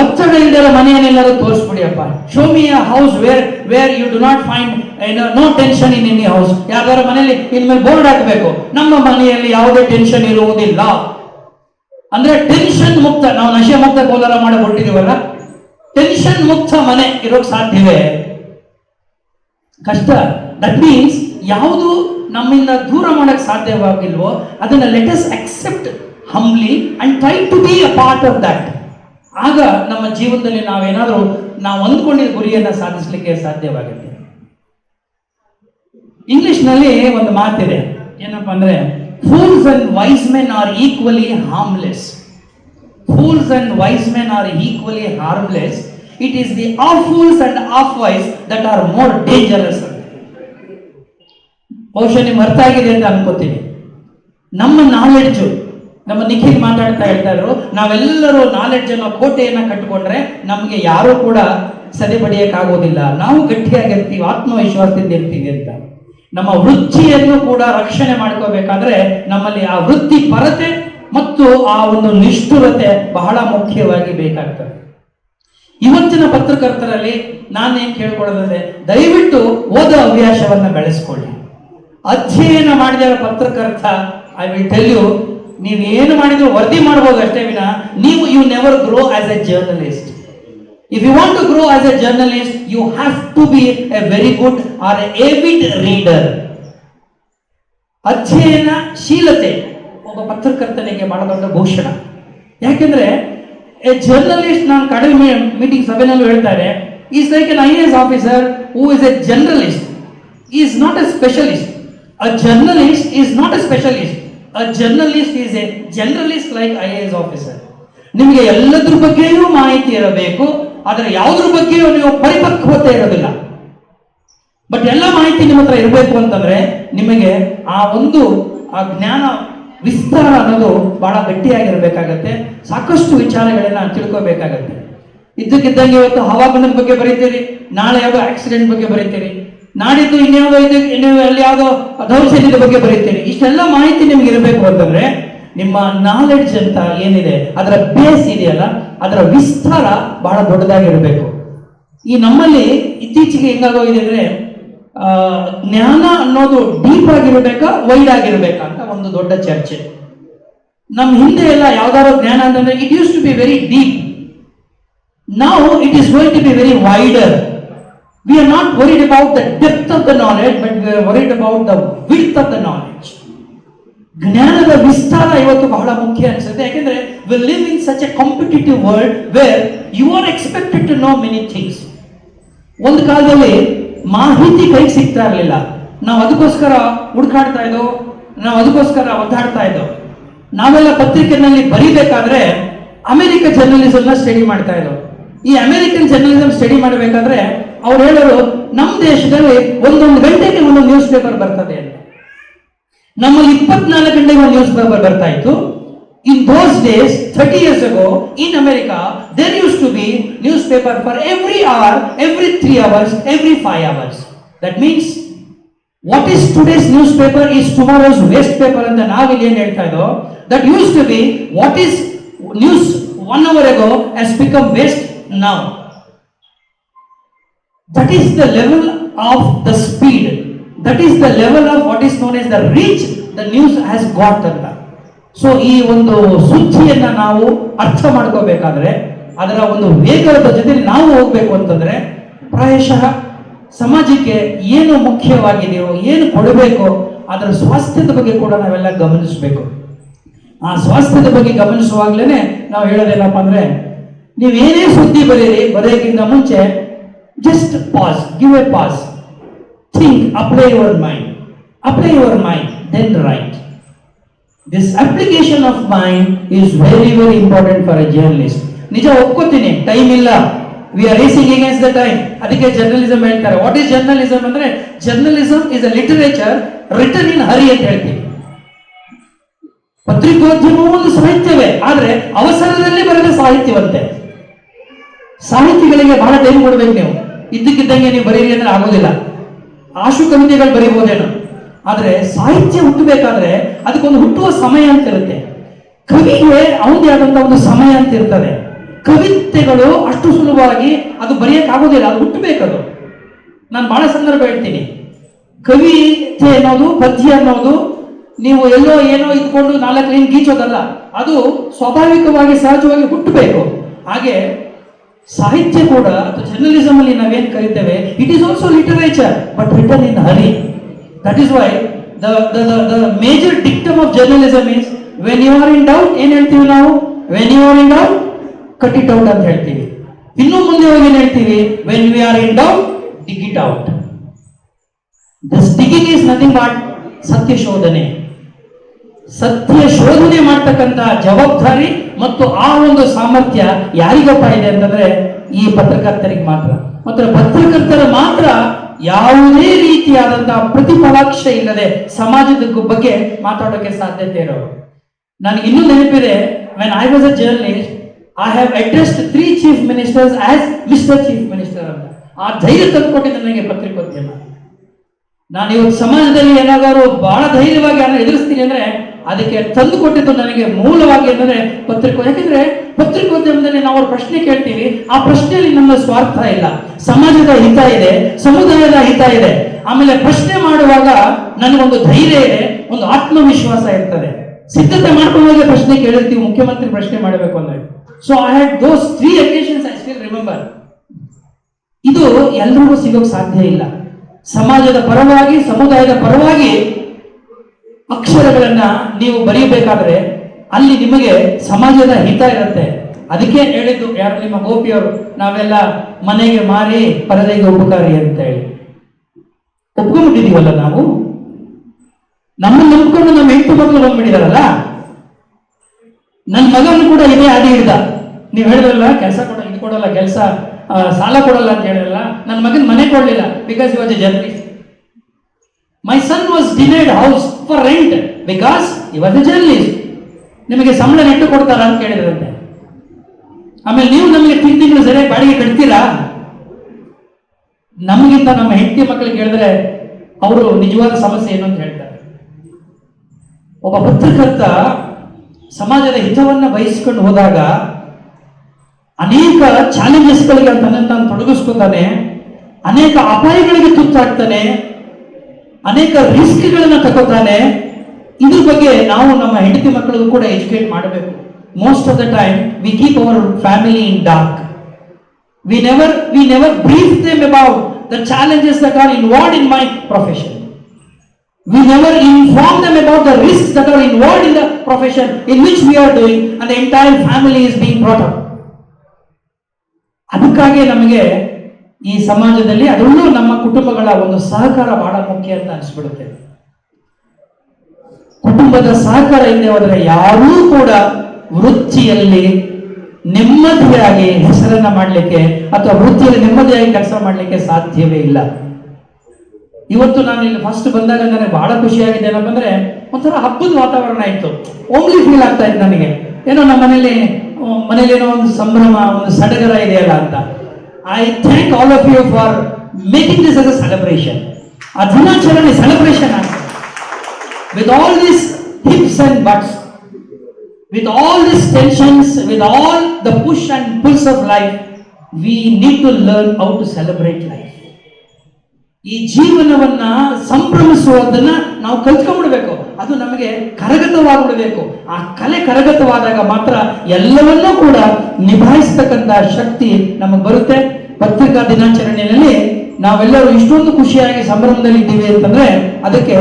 ಒತ್ತಡ ಇಲ್ಲದ ಮನೆಯನ್ನೆಲ್ಲರೂ ತೋರಿಸ್ಬಿಡಿಯಪ್ಪ. Show me a house where you do not find no tension in any house. ಯಾವ್ದಾರ ಮನೆಯಲ್ಲಿ ಇನ್ಮೇಲೆ ಬೋರ್ಡ್ ಹಾಕಬೇಕು, ನಮ್ಮ ಮನೆಯಲ್ಲಿ ಯಾವುದೇ ಟೆನ್ಷನ್ ಇರುವುದಿಲ್ಲ ಅಂದ್ರೆ ಟೆನ್ಷನ್ ಮುಕ್ತ. ನಾವು ನಶೆ ಮುಕ್ತ ಕೋಲಾರ ಮಾಡಿ ಹೊರಟಿದೀವಲ್ಲ, ಟೆನ್ಷನ್ ಮುಕ್ತ ಮನೆ ಇರೋಕ್ ಸಾಧ್ಯವೇ? ಕಷ್ಟ. ದಟ್ ಮೀನ್ಸ್ ಯಾವುದು ನಮ್ಮಿಂದ ದೂರ ಮಾಡಕ್ ಸಾಧ್ಯವಾಗಿಲ್ವೋ ಅದನ್ನ let us accept humbly and try to be a part of that. ಆಗ ನಮ್ಮ ಜೀವನದಲ್ಲಿ ನಾವು ಅಂದ್ಕೊಂಡಿದ್ದ ಗುರಿಯನ್ನ ಸಾಧಿಸಲಿಕ್ಕೆ ಸಾಧ್ಯವಾಗುತ್ತೆ. ಇಂಗ್ಲಿಷ್ ನಲ್ಲಿ ಒಂದು ಮಾತಿದೆ, ಏನಪ್ಪಾ ಅಂದ್ರೆ, fools and wise men are equally harmless. Fools and wise men are equally harmless. It is the of fools and of wise that are more dangerous. ಬಹುಶಃ ನಿಮ್ಗೆ ಅರ್ಥ ಆಗಿದೆ ಅಂತ ಅನ್ಕೋತೀನಿ. ನಮ್ಮ ನಾಲೆಡ್ಜು, ನಮ್ಮ ನಿಖಿಲ್ ಮಾತಾಡ್ತಾ ಇದ್ರು, ನಾವೆಲ್ಲರೂ ನಾಲೆಡ್ಜ್ ಅನ್ನೋ ಕೋಟೆಯನ್ನ ಕಟ್ಟಿಕೊಂಡ್ರೆ ನಮಗೆ ಯಾರು ಕೂಡ ಸದೆ ಬಡಿಯಕ್ಕಾಗೋದಿಲ್ಲ. ನಾವು ಗಟ್ಟಿಯಾಗಿರ್ತೀವಿ, ಆತ್ಮವಿಶ್ವಾಸದಿಂದ ಇರ್ತೀವಿ ಅಂತ. ನಮ್ಮ ವೃತ್ತಿಯನ್ನು ಕೂಡ ರಕ್ಷಣೆ ಮಾಡ್ಕೋಬೇಕಾದ್ರೆ ನಮ್ಮಲ್ಲಿ ಆ ವೃತ್ತಿ ಪರತೆ ಮತ್ತು ಆ ಒಂದು ನಿಷ್ಠುರತೆ ಬಹಳ ಮುಖ್ಯವಾಗಿ ಬೇಕಾಗ್ತದೆ. ಇವತ್ತಿನ ಪತ್ರಕರ್ತರಲ್ಲಿ ನಾನೇನು ಕೇಳ್ಕೊಳ್ಳೋದಂದ್ರೆ, ದಯವಿಟ್ಟು ಓದೋ ಹವ್ಯಾಸವನ್ನ ಬೆಳೆಸ್ಕೊಳ್ಳಿ. ಅಧ್ಯಯನ ಮಾಡಿದ ಪತ್ರಕರ್ತ, ಐ ವಿಲ್ ಟೆಲ್ ಯು, ನೀವು ಏನು ಮಾಡಿದ್ರು ವರದಿ ಮಾಡ್ಬೋದು ಅಷ್ಟೇ ವಿನ ನೀವು you never grow as a journalist. If you want to grow as a journalist, you have to be a very good or an avid reader. ಅಧ್ಯಯನಶೀಲತೆ ಒಬ್ಬ ಪತ್ರಕರ್ತನಿಗೆ ಬಹಳ ದೊಡ್ಡ ಭೂಷಣ. ಯಾಕೆಂದ್ರೆ ಎ ಜರ್ನಲಿಸ್ಟ್, ನಾನು ಕಡಿಮೆ ಮೀಟಿಂಗ್ ಸಭೆನಲ್ಲೂ ಹೇಳ್ತಾರೆ, is like an IAS officer who is A journalist, is not A specialist. A journalist is not A specialist. A journalist is A generalist like IAS officer. ನಿಮಗೆ ಎಲ್ಲದ್ರ ಬಗ್ಗೆಯೂ ಮಾಹಿತಿ ಇರಬೇಕು, ಆದರೆ ಯಾವುದ್ರ ಬಗ್ಗೆಯೂ ನೀವು ಪರಿಪಕ್ವತೆ ಇರೋದಿಲ್ಲ. ಬಟ್ ಎಲ್ಲ ಮಾಹಿತಿ ನಿಮ್ಮ ಹತ್ರ ಇರಬೇಕು ಅಂತಂದ್ರೆ ನಿಮಗೆ ಆ ಜ್ಞಾನ ವಿಸ್ತಾರ ಅನ್ನೋದು ಬಹಳ ಗಟ್ಟಿಯಾಗಿರ್ಬೇಕಾಗತ್ತೆ. ಸಾಕಷ್ಟು ವಿಚಾರಗಳನ್ನ ತಿಳ್ಕೋಬೇಕಾಗತ್ತೆ. ಇದ್ದಕ್ಕಿದ್ದಂಗೆ ಇವತ್ತು ಹವಾಮಾನದ ಬಗ್ಗೆ ಬರೀತೀರಿ, ನಾಳೆ ಯಾವುದೋ ಆಕ್ಸಿಡೆಂಟ್ ಬಗ್ಗೆ ಬರೀತೀರಿ, ನಾಡಿದ್ದು ಅಲ್ಲಿ ಯಾವುದೋ ದೌರ್ಜನ್ಯದ ಬಗ್ಗೆ ಬರೀತೀರಿ. ಇಷ್ಟೆಲ್ಲ ಮಾಹಿತಿ ನಿಮ್ಗೆ ಇರಬೇಕು ಅಂತಂದ್ರೆ ನಿಮ್ಮ ನಾಲೆಡ್ಜ್ ಅಂತ ಏನಿದೆ, ಅದರ ಬೇಸ್ ಇದೆಯಲ್ಲ, ಅದರ ವಿಸ್ತಾರ ಬಹಳ ದೊಡ್ಡದಾಗಿರಬೇಕು. ಈ ನಮ್ಮಲ್ಲಿ ಇತ್ತೀಚೆಗೆ ಹೆಂಗಾಗೋಗಿದೆ ಅಂದ್ರೆ, ಜ್ಞಾನ ಅನ್ನೋದು ಡೀಪ್ ಆಗಿರ್ಬೇಕಾ ವೈಡ್ ಆಗಿರ್ಬೇಕಾ ಅಂತ ಒಂದು ದೊಡ್ಡ ಚರ್ಚೆ. ನಮ್ಮ ಹಿಂದೆ ಎಲ್ಲ ಯಾವ್ದಾದ್ರು ಜ್ಞಾನ ಅಂತಂದ್ರೆ it used to be very deep. Now it is going to be very wider. We are not worried about the depth of the knowledge, but we are worried about the width of the knowledge. ಜ್ಞಾನದ ವಿಸ್ತಾರ ಇವತ್ತು ಬಹಳ ಮುಖ್ಯ ಅನಿಸುತ್ತೆ. ಯಾಕೆಂದ್ರೆ we live in such a competitive world where you are expected to know many things. ಒಂದು ಕಾಲದಲ್ಲಿ ಮಾಹಿತಿ ಕೈಗೆ ಸಿಗ್ತಾ ಇರಲಿಲ್ಲ, ನಾವು ಅದಕ್ಕೋಸ್ಕರ ಹುಡುಕಾಡ್ತಾ ಇದ್ದೋ, ನಾವು ಅದಕ್ಕೋಸ್ಕರ ಒದ್ದಾಡ್ತಾ ಇದ್ದೋ. ನಾವೆಲ್ಲ ಪತ್ರಿಕೆನಲ್ಲಿ ಬರೀಬೇಕಾದ್ರೆ ಅಮೆರಿಕ ಜರ್ನಲಿಸಮ್ ಸ್ಟಡಿ ಮಾಡ್ತಾ ಇದ್ದೋ. ಈ ಅಮೆರಿಕನ್ ಜರ್ನಲಿಸಮ್ ಸ್ಟಡಿ ಮಾಡಬೇಕಾದ್ರೆ ಅವ್ರು ಹೇಳೋರು, ನಮ್ಮ ದೇಶದಲ್ಲಿ ಒಂದೊಂದು ಗಂಟೆಗೆ ಒಂದೊಂದು ನ್ಯೂಸ್ ಪೇಪರ್ ಬರ್ತದೆ ಅಂತ. ನಮ್ಮಲ್ಲಿ 24 ಗಂಟೆಗೆ ಒಂದು ನ್ಯೂಸ್ ಪೇಪರ್ ಬರ್ತಾ ಇತ್ತು. In those days, 30 years ago, in America, there used to be newspaper for every hour, every 3 hours, every 5 hours. That means, what is today's newspaper is tomorrow's waste paper ಅಂತ ನಾವಿಲ್ಲಿ ಏನು ಹೇಳ್ತಾ ಇದ್ದೋ, that used to be what is news 1 hour ago has become waste now. That is the level of the speed. That is the level of what is known as the reach the news has got ಅಂತ. So ಈ ಒಂದು ಸುದ್ದಿಯನ್ನ ನಾವು ಅರ್ಥ ಮಾಡ್ಕೋಬೇಕಾದ್ರೆ, ಅದರ ಒಂದು ವೇಗದ ಜೊತೆ ನಾವು ಹೋಗ್ಬೇಕು ಅಂತಂದ್ರೆ, ಪ್ರಾಯಶಃ ಸಮಾಜಕ್ಕೆ ಏನು ಮುಖ್ಯವಾಗಿದೆಯೋ, ಏನು ಕೊಡಬೇಕೋ ಅದರ ಸ್ವಾಸ್ಥ್ಯದ ಬಗ್ಗೆ ಕೂಡ ನಾವೆಲ್ಲ ಗಮನಿಸಬೇಕು. ಆ ಸ್ವಾಸ್ಥ್ಯದ ಬಗ್ಗೆ ಗಮನಿಸುವಾಗ್ಲೇನೆ ನಾವು ಹೇಳೋದೇನಪ್ಪ ಅಂದ್ರೆ, ನೀವೇನೇ ಸುದ್ದಿ ಬರೆಯೋಕ್ಕಿಂತ ಮುಂಚೆ just pass, give A pass, think, apply your mind, then write. This application of mind is very very important for a journalist. ನಿಜ ಒಪ್ಕೋತೀನಿ, ಟೈಮ್ ಇಲ್ಲ, we are racing against the time. ಅದಕ್ಕೆ ಜರ್ನಲಿಸಮ್ ಹೇಳ್ತಾರೆ. ವಾಟ್ ಈಸ್ ಜರ್ನಲಿಸಮ್ ಅಂದ್ರೆ, journalism is a literature written in hurry ಅಂತ ಹೇಳ್ತೀವಿ. ಪತ್ರಿಕೋದ್ಯಮವು ಒಂದು ಸಾಹಿತ್ಯವೇ, ಆದ್ರೆ ಅವಸರದಲ್ಲಿ ಬರೆದ ಸಾಹಿತ್ಯವಂತೆ. ಸಾಹಿತಿಗಳಿಗೆ ಬಹಳ ಟೈಮ್ ಕೊಡ್ಬೇಕು ನೀವು. ಇದ್ದಕ್ಕಿದ್ದಂಗೆ ನೀವು ಬರೀರಿ ಅಂದ್ರೆ ಆಗೋದಿಲ್ಲ. ಆಶು ಕವಿತೆಗಳು ಬರೀಬಹುದೇನೋ, ಆದ್ರೆ ಸಾಹಿತ್ಯ ಹುಟ್ಟಬೇಕಾದ್ರೆ ಅದಕ್ಕೊಂದು ಹುಟ್ಟುವ ಸಮಯ ಅಂತ ಇರುತ್ತೆ. ಕವಿಗೆ ಅವನದೇ ಆದಂತ ಒಂದು ಸಮಯ ಅಂತ ಇರ್ತದೆ. ಕವಿತೆಗಳು ಅಷ್ಟು ಸುಲಭವಾಗಿ ಅದು ಬರೆಯಕ್ಕಾಗೋದಿಲ್ಲ, ಅದು ಹುಟ್ಟಬೇಕದು. ನಾನು ಬಹಳ ಸಂದರ್ಭ ಹೇಳ್ತೀನಿ, ಕವಿತೆ ಅನ್ನೋದು, ಪದ್ಯ ಅನ್ನೋದು ನೀವು ಎಲ್ಲೋ ಏನೋ ಇದ್ಕೊಂಡು 4 ಲೈನ್ ಗೀಚೋದಲ್ಲ, ಅದು ಸ್ವಾಭಾವಿಕವಾಗಿ ಸಹಜವಾಗಿ ಹುಟ್ಟಬೇಕು. ಹಾಗೆ ಸಾಹಿತ್ಯ ಕೂಡ, ಅಥವಾ ಜರ್ನಲಿಸಮ್ ಅಲ್ಲಿ ನಾವೇನ್ ಕರಿತೇವೆ, it is also literature but written in hurry. That is why the major dictum of journalism is, when you are in doubt ಏನ್ ಹೇಳ್ತೀವಿ ನಾವು, when you are in doubt cut it out ಅಂತ ಹೇಳ್ತೀವಿ. ಇನ್ನು ಮುಂದೆ ಹೋಗಿ ಏನ್ ಹೇಳ್ತೀವಿ, when we are in doubt dig it out. This digging is nothing but ಸತ್ಯ ಶೋಧನೆ. ಸತ್ಯ ಶೋಧನೆ ಮಾಡ್ತಕ್ಕಂಥ ಜವಾಬ್ದಾರಿ ಮತ್ತು ಆ ಒಂದು ಸಾಮರ್ಥ್ಯ ಯಾರಿಗಪ್ಪ ಇದೆ ಅಂತಂದ್ರೆ ಈ ಪತ್ರಕರ್ತರಿಗೆ ಮಾತ್ರ. ಮಾತ್ರ ಪತ್ರಕರ್ತರ ಮಾತ್ರ ಯಾವುದೇ ರೀತಿಯಾದಂತಹ ಪ್ರತಿಫಲಾಕ್ಷೆ ಇಲ್ಲದೆ ಸಮಾಜದ ಬಗ್ಗೆ ಮಾತಾಡೋಕೆ ಸಾಧ್ಯತೆ ಇರೋರು. ನನಗೆ ಇನ್ನೂ ನೆನಪಿದೆ, when I was a journalist, I have addressed 3 chief ministers as mister chief minister ಅಂತ. ಆ ಧೈರ್ಯ ತಂದುಕೊಟ್ಟಿದ್ದ ನನಗೆ ಪತ್ರಿಕೋದ್ಯಮ. ನಾನು ಇವತ್ತು ಸಮಾಜದಲ್ಲಿ ಏನಾದರೂ ಬಹಳ ಧೈರ್ಯವಾಗಿ ಯಾರು ಎದುರಿಸ್ತೀನಿ ಅಂದ್ರೆ ಅದಕ್ಕೆ ತಂದು ಕೊಟ್ಟಿದ್ದು ನನಗೆ ಮೂಲವಾಗಿ ಅಂದರೆ ಪತ್ರಿಕೋದ್ಯಮ. ಯಾಕಂದ್ರೆ ಪತ್ರಿಕೋದ್ಯಮದಲ್ಲಿ ನಾವು ಅವ್ರ ಪ್ರಶ್ನೆ ಕೇಳ್ತೀವಿ, ಆ ಪ್ರಶ್ನೆಯಲ್ಲಿ ನಮ್ಮ ಸ್ವಾರ್ಥ ಇಲ್ಲ, ಸಮಾಜದ ಹಿತ ಇದೆ, ಸಮುದಾಯದ ಹಿತ ಇದೆ. ಆಮೇಲೆ ಪ್ರಶ್ನೆ ಮಾಡುವಾಗ ನನಗೊಂದು ಧೈರ್ಯ ಇದೆ, ಒಂದು ಆತ್ಮವಿಶ್ವಾಸ ಇರ್ತದೆ. ಸಿದ್ಧತೆ ಮಾಡ್ಕೊಂಡಾಗ ಪ್ರಶ್ನೆ ಕೇಳಿರ್ತೀವಿ, ಮುಖ್ಯಮಂತ್ರಿ ಪ್ರಶ್ನೆ ಮಾಡಬೇಕು ಅಂದ್ರೆ. So I had those 3 occasions I still remember. ಇದು ಎಲ್ರಿಗೂ ಸಿಗೋಕ್ ಸಾಧ್ಯ ಇಲ್ಲ. ಸಮಾಜದ ಪರವಾಗಿ, ಸಮುದಾಯದ ಪರವಾಗಿ ಅಕ್ಷರಗಳನ್ನ ನೀವು ಬರೀಬೇಕಾದ್ರೆ ಅಲ್ಲಿ ನಿಮಗೆ ಸಮಾಜದ ಹಿತ ಇರುತ್ತೆ. ಅದಕ್ಕೆ ಹೇಳಿದ್ದು ಯಾರು, ನಿಮ್ಮ ಗೋಪಿಯವರು, ನಾವೆಲ್ಲ ಮನೆಗೆ ಮಾರಿ ಪರದೆಗೆ ಉಪಕಾರಿ ಅಂತ ಹೇಳಿ ಒಪ್ಕೊಂಡ್ಬಿಟ್ಟಿದೀವಲ್ಲ ನಾವು. ನಮ್ಮನ್ನು ನಂಬ್ಕೊಂಡು ನಮ್ಮ ಹೆಂಡತಿ ಮಕ್ಕಳು ಬಂದ್ಬಿಟ್ಟಿದಾರಲ್ಲ. ನನ್ನ ಮಗನು ಕೂಡ ಇದೇ ಆದಿ ಹಿಡ್ದ. ನೀವು ಹೇಳಿದ್ರಲ್ಲ ಕೆಲಸ ಇದು ಕೊಡಲ್ಲ, ಕೆಲಸ ಸಾಲ ಕೊಡಲ್ಲ ಅಂತ ಹೇಳಿರಲ್ಲ. ನನ್ನ ಮಗನ ಮನೆ ಕೊಡ್ಲಿಲ್ಲ, because he was a journalist. My son was denied house for rent because he was a journalist. ನಿಮಗೆ ಸಂಬಳ ನೆಟ್ಟು ಕೊಡ್ತಾರ ಅಂತ ಕೇಳಿದ್ರಂತೆ. ಆಮೇಲೆ ನೀವು ನಮಗೆ ತಿಂಗಳು ಸರಿಯಾಗಿ ಬಾಡಿಗೆ ಕಟ್ತೀರಾ? ನಮಗಿಂತ ನಮ್ಮ ಹೆಂಡತಿ ಮಕ್ಕಳಿಗೆ ಹೇಳಿದ್ರೆ ಅವರು ನಿಜವಾದ ಸಮಸ್ಯೆ ಏನು ಅಂತ ಹೇಳ್ತಾರೆ. ಒಬ್ಬ ಪತ್ರಕರ್ತ ಸಮಾಜದ ಹಿತವನ್ನ ಬಯಸ್ಕೊಂಡು ಹೋದಾಗ ಅನೇಕ ಚಾಲೆಂಜಸ್ಗಳಿಗೆ ತಾನು ತೊಡಗಿಸ್ಕೊತಾನೆ, ಅನೇಕ ಅಪಾಯಗಳಿಗೆ ತುತ್ತಾಗ್ತಾನೆ, ಅನೇಕ ರಿಸ್ಕ್ಗಳನ್ನ ತಗೋತಾನೆ. ಇದ್ರ ಬಗ್ಗೆ ನಾವು ನಮ್ಮ ಹೆಂಡತಿ ಮಕ್ಕಳಿಗೂ ಕೂಡ ಎಜುಕೇಟ್ ಮಾಡಬೇಕು. Most of the time we keep our family in dark. We never brief them about the challenges that are involved in my profession. We never inform them about the risks that are involved in the profession in which we are doing, and the entire family is being brought up. ಅದಕ್ಕಾಗಿ ನಮಗೆ ಈ ಸಮಾಜದಲ್ಲಿ ಅದರಲ್ಲೂ ನಮ್ಮ ಕುಟುಂಬಗಳ ಒಂದು ಸಹಕಾರ ಬಹಳ ಮುಖ್ಯ ಅಂತ ಅನಿಸ್ಬಿಡುತ್ತೆ. ಕುಟುಂಬದ ಸಹಕಾರ ಇಲ್ಲದೆ ಹೋದರೆ ಯಾರೂ ಕೂಡ ವೃತ್ತಿಯಲ್ಲಿ ನೆಮ್ಮದಿಯಾಗಿ ಹೆಸರನ್ನ ಮಾಡಲಿಕ್ಕೆ ಅಥವಾ ವೃತ್ತಿಯಲ್ಲಿ ನೆಮ್ಮದಿಯಾಗಿ ಕೆಲಸ ಮಾಡಲಿಕ್ಕೆ ಸಾಧ್ಯವೇ ಇಲ್ಲ. ಇವತ್ತು ನಾನು ಇಲ್ಲಿ ಫಸ್ಟ್ ಬಂದಾಗ ನನಗೆ ಬಹಳ ಖುಷಿಯಾಗಿದೆ. ಏನಪ್ಪ ಅಂದ್ರೆ ಒಂಥರ ಹಬ್ಬದ ವಾತಾವರಣ ಇತ್ತು. ಓಮ್ಲಿ ಫೀಲ್ ಆಗ್ತಾ ಇತ್ತು ನನಗೆ. ಏನೋ ನಮ್ಮ ಮನೇಲಿ ಏನೋ ಒಂದು ಸಂಭ್ರಮ, ಒಂದು ಸಡಗರ ಇದೆಯಲ್ಲ ಅಂತ. I thank all of you for making this as a celebration. ಆ ದಿನಾಚರಣೆ ಸೆಲೆಬ್ರೇಷನ್ ಆಗ್ತದೆ. With all these hips and butts, with all these tensions, with all the push and pulls of life, we need to learn how to celebrate life. ಈ ಜೀವನವನ್ನ ಸಂಭ್ರಮಿಸುವುದನ್ನ ನಾವು ಕಲ್ತ್ಕೊಂಡ್ಬಿಡ್ಬೇಕು. ಅದು ನಮಗೆ ಕರಗತವಾಗ್ಬಿಡ್ಬೇಕು. ಆ ಕಲೆ ಕರಗತವಾದಾಗ ಮಾತ್ರ ಎಲ್ಲವನ್ನೂ ಕೂಡ ನಿಭಾಯಿಸತಕ್ಕಂತ ಶಕ್ತಿ ನಮಗೆ ಬರುತ್ತೆ. ಪತ್ರಿಕಾ ದಿನಾಚರಣೆಯಲ್ಲಿ ನಾವೆಲ್ಲರೂ ಇಷ್ಟೊಂದು ಖುಷಿಯಾಗಿ ಸಂಭ್ರಮದಲ್ಲಿ ಇದ್ದೀವಿ ಅಂತಂದ್ರೆ ಅದಕ್ಕೆ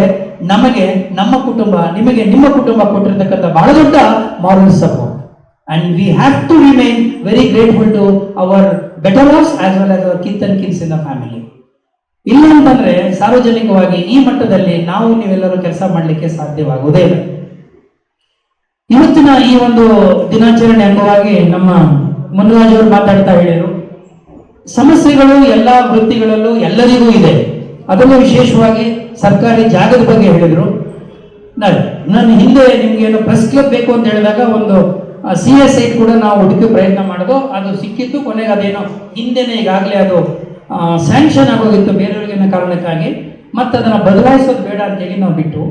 ನಮಗೆ ನಮ್ಮ ಕುಟುಂಬ, ನಿಮಗೆ ನಿಮ್ಮ ಕುಟುಂಬ ಕೊಟ್ಟಿರ್ತಕ್ಕಂಥ ಬಹಳ ದೊಡ್ಡ moral support. And we have to remain very grateful to our better halves as well as our kith and kins in the family. ಇಲ್ಲ ಅಂತಂದ್ರೆ ಸಾರ್ವಜನಿಕವಾಗಿ ಈ ಮಟ್ಟದಲ್ಲಿ ನಾವು ನೀವೆಲ್ಲರೂ ಕೆಲಸ ಮಾಡಲಿಕ್ಕೆ ಸಾಧ್ಯವಾಗುವುದೇ ಇಲ್ಲ. ಇವತ್ತಿನ ಈ ಒಂದು ದಿನಾಚರಣೆ ಅಂಗವಾಗಿ ನಮ್ಮ ಮುನ್ರಾಜ್ ಅವರು ಮಾತಾಡ್ತಾ ಹೇಳಿದರು, ಸಮಸ್ಯೆಗಳು ಎಲ್ಲ ವೃತ್ತಿಗಳಲ್ಲೂ ಎಲ್ಲರಿಗೂ ಇದೆ. ಅದರಲ್ಲೂ ವಿಶೇಷವಾಗಿ ಸರ್ಕಾರಿ ಜಾಗದ ಬಗ್ಗೆ ಹೇಳಿದ್ರು. ನಾನು ಹಿಂದೆ ನಿಮ್ಗೆ ಏನು ಪ್ರೆಸ್ ಕ್ಲಬ್ ಬೇಕು ಅಂತ ಹೇಳಿದಾಗ ಒಂದು CS ಸೈಟ್ ಕೂಡ ನಾವು ಹುಡುಕಿ ಪ್ರಯತ್ನ ಮಾಡೋದು. ಅದು ಸಿಕ್ಕಿತ್ತು. ಕೊನೆಗೆ ಅದೇನೋ ಹಿಂದೆನೆ ಈಗಾಗಲೇ ಅದು ಸ್ಯಾಂಕ್ಷನ್ ಆಗೋಗಿತ್ತು ಬೇರೆಯವರಿಗೆ ಕಾರಣಕ್ಕಾಗಿ. ಮತ್ತೆ ಅದನ್ನ ಬದಲಾಯಿಸೋದು ಬೇಡ ಅಂತೇಳಿ ನಾವು ಬಿಟ್ಟು.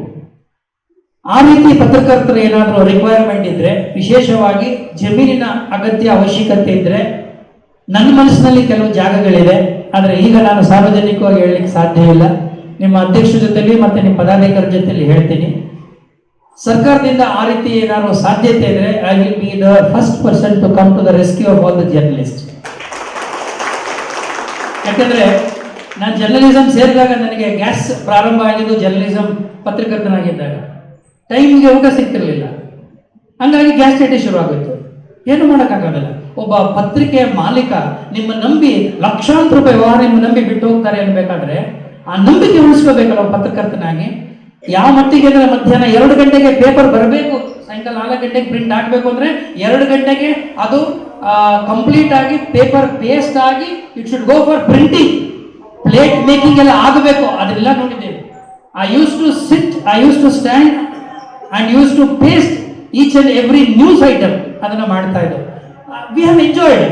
ಆ ರೀತಿ ಪತ್ರಕರ್ತರ ಏನಾದರೂ ರಿಕ್ವೈರ್ಮೆಂಟ್ ಇದ್ರೆ, ವಿಶೇಷವಾಗಿ ಜಮೀನಿನ ಅಗತ್ಯ ಅವಶ್ಯಕತೆ ಇದ್ರೆ, ನನ್ನ ಮನಸ್ಸಿನಲ್ಲಿ ಕೆಲವು ಜಾಗಗಳಿದೆ. ಆದರೆ ಈಗ ನಾನು ಸಾರ್ವಜನಿಕವಾಗಿ ಹೇಳಲಿಕ್ಕೆ ಸಾಧ್ಯ ಇಲ್ಲ. ನಿಮ್ಮ ಅಧ್ಯಕ್ಷರ ಜೊತೆಲಿ ಮತ್ತೆ ನಿಮ್ಮ ಪದಾಧಿಕಾರಿ ಜೊತೆಲಿ ಹೇಳ್ತೀನಿ. ಸರ್ಕಾರದಿಂದ ಆ ರೀತಿ ಏನಾದ್ರು ಸಾಧ್ಯತೆ ಇದ್ರೆ I will be the first person to come to the rescue of all the journalist. ಯಾಕಂದ್ರೆ ನಾನು ಜರ್ನಲಿಸಂ ಸೇರಿದಾಗ ನನಗೆ ಗ್ಯಾಸ್ ಪ್ರಾರಂಭ ಆಗಿದ್ದು ಜರ್ನಲಿಸಂ ಪತ್ರಕರ್ತನಾಗಿದ್ದಾಗ ಟೈಮ್ಗೆ ಊಟ ಸಿಗ್ತಿರ್ಲಿಲ್ಲ. ಹಂಗಾಗಿ ಗ್ಯಾಸ್ ಚೇಟೆ ಶುರು ಆಗೋಯ್ತು. ಏನು ಮಾಡೋಕ್ಕಾಗೋದಿಲ್ಲ. ಒಬ್ಬ ಪತ್ರಿಕೆಯ ಮಾಲೀಕ ನಿಮ್ಮ ನಂಬಿ ಲಕ್ಷಾಂತರ ರೂಪಾಯಿ ವ್ಯವಹಾರ ನಿಮ್ಮ ನಂಬಿ ಬಿಟ್ಟು ಹೋಗ್ತಾರೆ ಅನ್ಬೇಕಾದ್ರೆ ಆ ನಂಬಿಕೆ ಉಳಿಸ್ಕೋಬೇಕಲ್ಲ ಪತ್ರಕರ್ತನಾಗಿ. ಯಾವ ಮಟ್ಟಿಗೆ ಅಂದ್ರೆ ಮಧ್ಯಾಹ್ನ 2 ಗಂಟೆಗೆ ಪೇಪರ್ ಬರಬೇಕು, ಸಾಯಂಕಾಲ 4 ಗಂಟೆಗೆ ಪ್ರಿಂಟ್ ಆಗಬೇಕು ಅಂದ್ರೆ 2 ಗಂಟೆಗೆ ಅದು ಕಂಪ್ಲೀಟ್ ಆಗಿ ಪೇಪರ್ ಪೇಸ್ಟ್ ಆಗಿ it should go for printing. Plate making ಎಲ್ಲ ಆಗಬೇಕು. ಅದೆಲ್ಲ ನೋಡಿದ್ದೇವೆ. I use to stand and used to paste each and every news item. ಅದನ್ನ ಮಾಡ್ತಾ ಇದ್ದೆವು. We have enjoyed.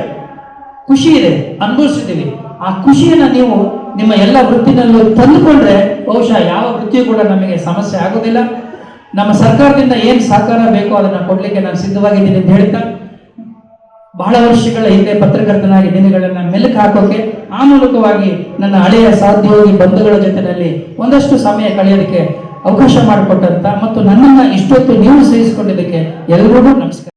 ಖುಷಿ ಇದೆ, ಅನುಭವಿಸಿದ್ದೀವಿ. ಆ ಖುಷಿಯನ್ನ ನೀವು ನಿಮ್ಮ ಎಲ್ಲ ವೃತ್ತಿನಲ್ಲೂ ತಂದುಕೊಂಡ್ರೆ ಬಹುಶಃ ಯಾವ ವೃತ್ತಿಯೂ ಕೂಡ ನಮಗೆ ಸಮಸ್ಯೆ ಆಗೋದಿಲ್ಲ. ನಮ್ಮ ಸರ್ಕಾರದಿಂದ ಏನು ಸಹಕಾರ ಬೇಕೋ ಅದನ್ನು ಕೊಡಲಿಕ್ಕೆ ನಾನು ಸಿದ್ಧವಾಗಿದ್ದೀನಿ ಅಂತ ಹೇಳ್ತಾ, ಬಹಳ ವರ್ಷಗಳ ಹಿಂದೆ ಪತ್ರಕರ್ತನಾಗಿ ದಿನಗಳನ್ನು ಮೆಲುಕು ಹಾಕೋಕೆ, ಆ ಮೂಲಕವಾಗಿ ನನ್ನ ಹಳೆಯ ಸಹೋದ್ಯೋಗಿ ಬಂಧುಗಳ ಜೊತೆಯಲ್ಲಿ ಒಂದಷ್ಟು ಸಮಯ ಕಳೆಯೋದಕ್ಕೆ ಅವಕಾಶ ಮಾಡಿಕೊಟ್ಟಂತ ಮತ್ತು ನನ್ನನ್ನು ಇಷ್ಟೊತ್ತು ನೀವು ಸೇರಿಸಿಕೊಂಡಿದ್ದಕ್ಕೆ ಎಲ್ಲರಿಗೂ ನಮಸ್ಕಾರ.